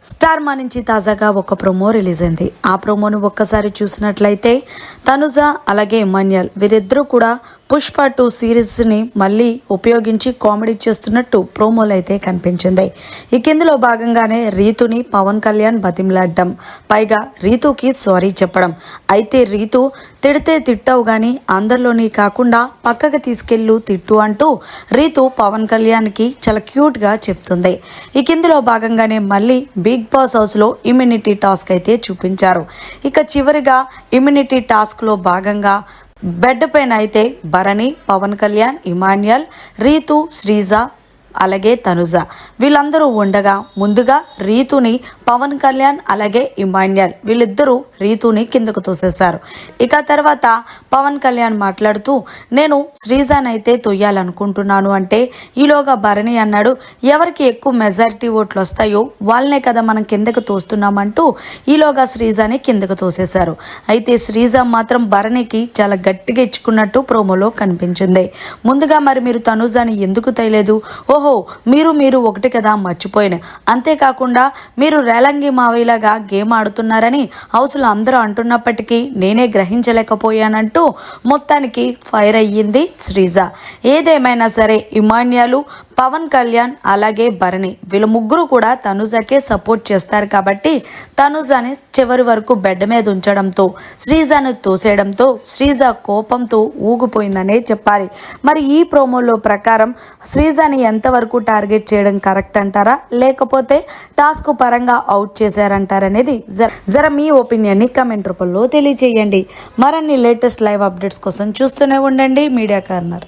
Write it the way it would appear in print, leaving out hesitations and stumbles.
Star మా నుంచి తాజాగా ఒక ప్రోమో రిలీజ్ అయింది. ఆ ప్రోమోను ఒక్కసారి చూసినట్లయితే తనుజ అలాగే ఇమాన్యుయల్ వీరిద్దరూ కూడా పుష్ప 2 సిరీస్ని మళ్ళీ ఉపయోగించి కామెడీ చేస్తున్నట్టు ప్రోమోలు అయితే కనిపించింది. ఈ కిందలో భాగంగానే రీతుని పవన్ కళ్యాణ్ బతిమలాడ్డం, పైగా రీతుకి సారీ చెప్పడం. అయితే రీతు తిడితే తిట్టావు గాని అందరిలోని కాకుండా పక్కకు తీసుకెళ్ళు తిట్టు అంటూ రీతు పవన్ కళ్యాణ్కి చాలా క్యూట్గా చెప్తుంది. ఈ కిందలో భాగంగానే మళ్ళీ బిగ్ బాస్ హౌస్లో ఇమ్యూనిటీ టాస్క్ అయితే చూపించారు. ఇక చివరిగా ఇమ్యూనిటీ టాస్క్లో భాగంగా బెడ్ పైన అయితే భరణి, పవన్ కళ్యాణ్, ఇమాన్యుయల్, రీతు, శ్రీజ అలాగే తనుజ వీళ్ళందరూ ఉండగా ముందుగా రీతుని పవన్ కళ్యాణ్ అలాగే ఇమాన్యుయల్ వీళ్ళిద్దరూ రీతుని కిందకు తోసేశారు. ఇక తర్వాత పవన్ కళ్యాణ్ మాట్లాడుతూ నేను శ్రీజానైతే తొయ్యాలనుకుంటున్నాను అంటే ఈలోగా భరణి అన్నాడు, ఎవరికి ఎక్కువ మెజారిటీ ఓట్లు వస్తాయో వాళ్ళనే కదా మనం కిందకు తోస్తున్నామంటూ ఈలోగా శ్రీజాని కిందకు తోసేశారు. అయితే శ్రీజ మాత్రం భరణికి చాలా గట్టిగా ఇచ్చుకున్నట్టు ప్రోమోలో కనిపించింది. ముందుగా మరి మీరు తనుజాని ఎందుకు తేయలేదు? ఓహో మీరు ఒకటి కదా మర్చిపోయిన, అంతేకాకుండా మీరు రేలంగి మావిలాగా గేమ్ ఆడుతున్నారని హౌస్లో అందరూ అంటున్నప్పటికీ నేనే గ్రహించలేకపోయానంటూ మొత్తానికి ఫైర్ అయ్యింది శ్రీజ. ఏదేమైనా సరే ఇమాన్యుయల్, పవన్ కళ్యాణ్ అలాగే భరణి వీళ్ళ ముగ్గురు కూడా తనుజకే సపోర్ట్ చేస్తారు కాబట్టి తనుజని చివరి వరకు బెడ్ మీద ఉంచడంతో శ్రీజను తోసేయడంతో శ్రీజ కోపంతో ఊగిపోయిందనే చెప్పాలి. మరి ఈ ప్రోమోలో ప్రకారం శ్రీజని ఎంతవరకు టార్గెట్ చేయడం కరెక్ట్ అంటారా, లేకపోతే టాస్క్ పరంగా అవుట్ చేశారంటారనేది జర మీ ఒపీనియన్ని కమెంట్ రూపంలో తెలియజేయండి. మరిన్ని లేటెస్ట్ లైవ్ అప్డేట్స్ కోసం చూస్తూనే ఉండండి మీడియా కార్నర్.